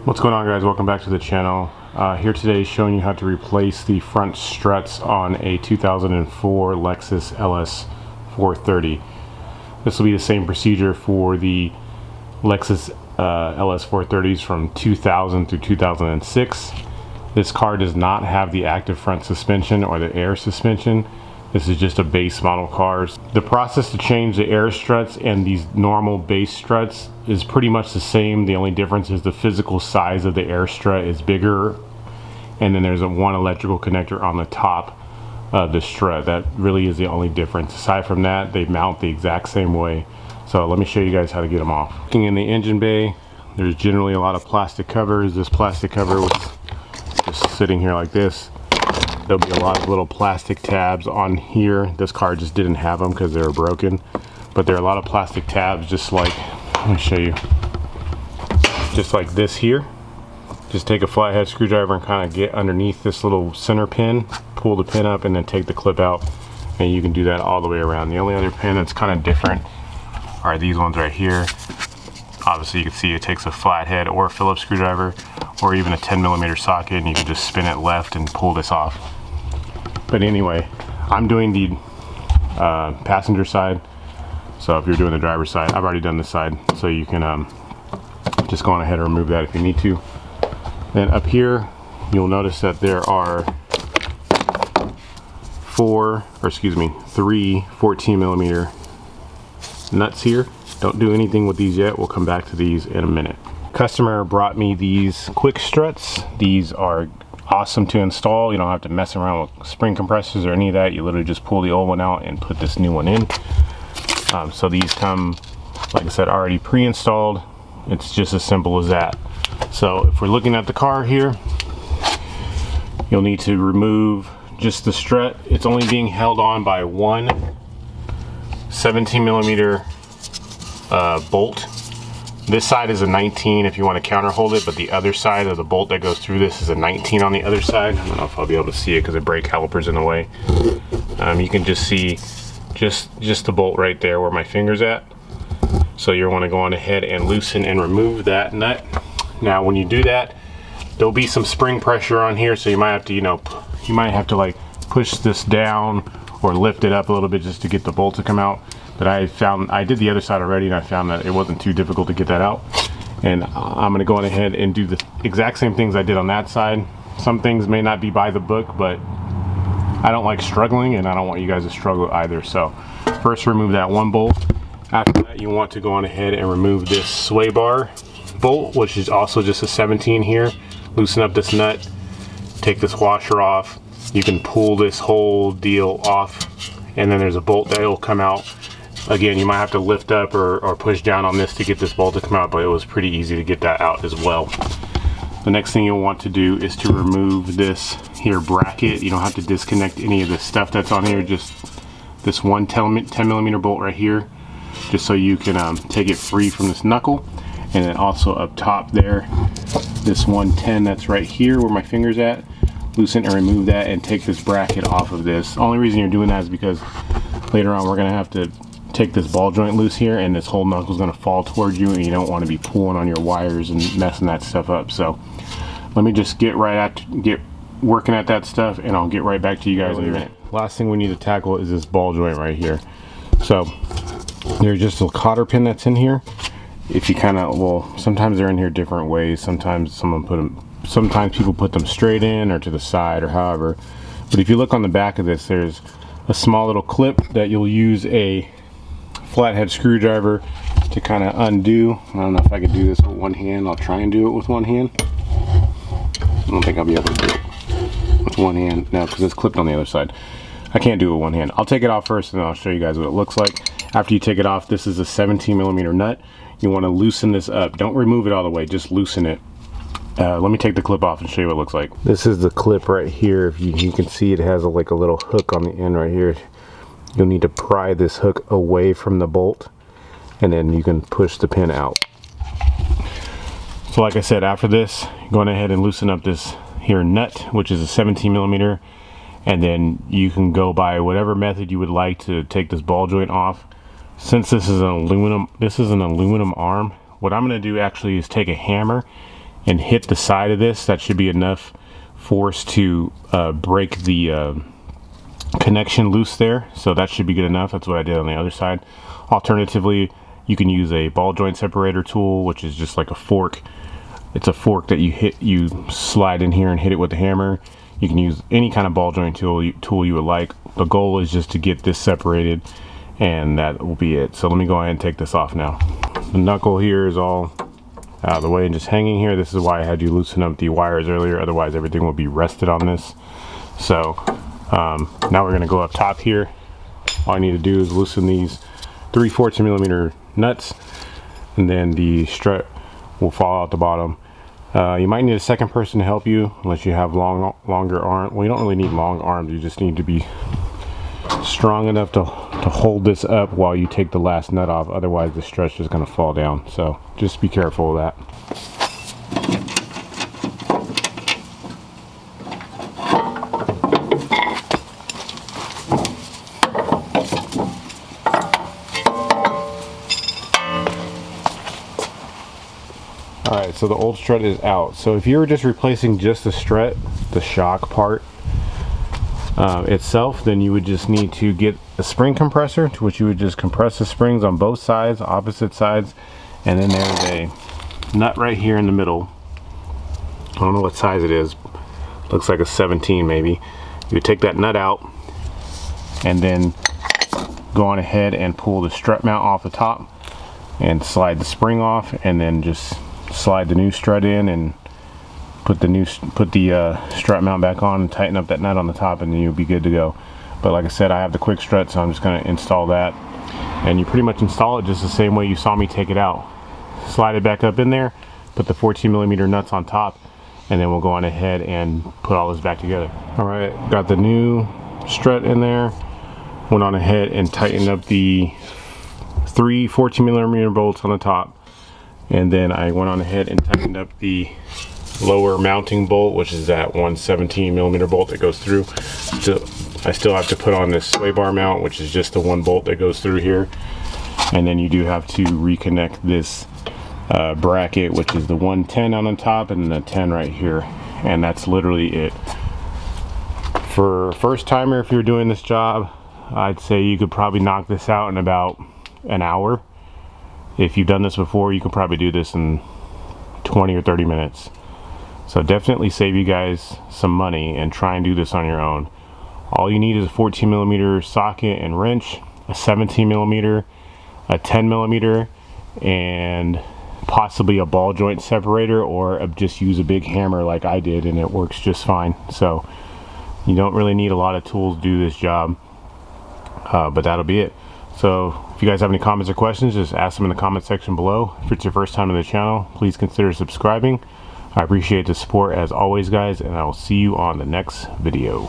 What's going on, guys? Welcome back to the channel. Here today showing you how to replace the front struts on a 2004 Lexus LS430. This will be the same procedure for the Lexus LS430s from 2000 through 2006. This car does not have the active front suspension or the air suspension. This is just a base model cars. The process to change the air struts and these normal base struts is pretty much the same. The only difference is the physical size of the air strut is bigger, and then there's one electrical connector on the top of the strut. That really is the only difference. Aside from that, they mount the exact same way. So let me show you guys how to get them off. Looking in the engine bay, there's generally a lot of plastic covers. This plastic cover was just sitting here like this. There'll be a lot of little plastic tabs on here. This car just didn't have them because they were broken. But there are a lot of plastic tabs, just like, let me show you. Just like this here. Just take a flathead screwdriver and kind of get underneath this little center pin, pull the pin up, and then take the clip out. And you can do that all the way around. The only other pin that's kind of different are these ones right here. Obviously you can see it takes a flathead or a Phillips screwdriver or even a 10mm socket, and you can just spin it left and pull this off. But anyway, I'm doing the passenger side. So if you're doing the driver's side, I've already done this side. So you can just go on ahead and remove that if you need to. Then up here, you'll notice that there are three 14mm nuts here. Don't do anything with these yet. We'll come back to these in a minute. Customer brought me these quick struts. These are awesome to install. You don't have to mess around with spring compressors or any of that. You literally just pull the old one out and put this new one in. So these come, like I said, already pre-installed. It's just as simple as that. So if we're looking at the car here, you'll need to remove just the strut. It's only being held on by one 17mm bolt. This side is a 19 if you want to counter hold it, but the other side of the bolt that goes through this is a 19 on the other side. I don't know if I'll be able to see it because the brake caliper's in the way. You can just see just the bolt right there where my finger's at. So you'll want to go on ahead and loosen and remove that nut. Now when you do that, there'll be some spring pressure on here, so you might have to, you might have to like push this down or lift it up a little bit just to get the bolt to come out. But I did the other side already, and I found that it wasn't too difficult to get that out. And I'm gonna go on ahead and do the exact same things I did on that side. Some things may not be by the book, but I don't like struggling, and I don't want you guys to struggle either. So first remove that one bolt. After that, you want to go on ahead and remove this sway bar bolt, which is also just a 17 here. Loosen up this nut, take this washer off. You can pull this whole deal off, and then there's a bolt that will come out. Again, you might have to lift up or push down on this to get this bolt to come out, but it was pretty easy to get that out as well. The next thing you'll want to do is to remove this here bracket. You don't have to disconnect any of the stuff that's on here, just this one 10mm bolt right here, just so you can take it free from this knuckle. And then also up top there, this 110 that's right here where my finger's at, loosen and remove that and take this bracket off of this. The only reason you're doing that is because later on we're gonna have to take this ball joint loose here, and this whole knuckle is going to fall towards you, and you don't want to be pulling on your wires and messing that stuff up. So let me just get working at that stuff, and I'll get right back to you guys in a minute. Last thing we need to tackle is this ball joint right here. So there's just a cotter pin that's in here. If you kind of, well, sometimes they're in here different ways. Sometimes people put them straight in or to the side or however. But if you look on the back of this, there's a small little clip that you'll use a flathead screwdriver to kind of undo. I don't know if I could do this with one hand. I'll try and do it with one hand. I don't think I'll be able to do it with one hand. No, because it's clipped on the other side. I can't do it with one hand. I'll take it off first, and then I'll show you guys what it looks like. After you take it off, this is a 17mm nut. You want to loosen this up. Don't remove it all the way, just loosen it. Let me take the clip off and show you what it looks like. This is the clip right here. If you can see, it has like a little hook on the end right here. You'll need to pry this hook away from the bolt, and then you can push the pin out. So like I said, after this, going ahead and loosen up this here nut, which is a 17mm, and then you can go by whatever method you would like to take this ball joint off. Since this is an aluminum arm, what I'm going to do actually is take a hammer and hit the side of this, that should be enough force to break the connection loose there. So that should be good enough. That's what I did on the other side. Alternatively, you can use a ball joint separator tool, which is just like a fork. It's a fork that you slide in here and hit it with the hammer. You can use any kind of ball joint tool you would like. The goal is just to get this separated, and that will be it. So let me go ahead and take this off now. The knuckle here is all out of the way and just hanging here. This is why I had you loosen up the wires earlier, otherwise everything will be rested on this. So now we're going to go up top here. All I need to do is loosen these 3/4 millimeter nuts, and then the strut will fall out the bottom. You might need a second person to help you unless you have longer arms. Well, you don't really need long arms, you just need to be strong enough to hold this up while you take the last nut off. Otherwise the strut's just going to fall down, so just be careful of that. Alright, so the old strut is out. So if you were just replacing just the strut, the shock part itself, then you would just need to get a spring compressor, to which you would just compress the springs on both sides, opposite sides, and then there's a nut right here in the middle. I don't know what size it is. Looks like a 17 maybe. You would take that nut out and then go on ahead and pull the strut mount off the top and slide the spring off, and then just slide the new strut in and put the strut mount back on and tighten up that nut on the top, and then you'll be good to go. But like I said, I have the quick strut, so I'm just going to install that, and you pretty much install it just the same way you saw me take it out. Slide it back up in there, put the 14 millimeter nuts on top, and then we'll go on ahead and put all this back together. Alright, got the new strut in there. Went on ahead and tightened up the 3 14 millimeter bolts on the top, and then I went on ahead and tightened up the lower mounting bolt, which is that 117 millimeter bolt that goes through. I still have to put on this sway bar mount, which is just the one bolt that goes through here, and then you do have to reconnect this bracket, which is the 110 on the top and the 10 right here, and that's literally it. For a first timer, if you're doing this job, I'd say you could probably knock this out in about an hour. If you've done this before, you could probably do this in 20 or 30 minutes. So definitely save you guys some money and try and do this on your own. All you need is a 14 millimeter socket and wrench, a 17 millimeter, a 10 millimeter, and possibly a ball joint separator, or just use a big hammer like I did, and it works just fine. So you don't really need a lot of tools to do this job, but that'll be it. So if you guys have any comments or questions, just ask them in the comment section below. If it's your first time on the channel, please consider subscribing. I appreciate the support as always, guys, and I will see you on the next video.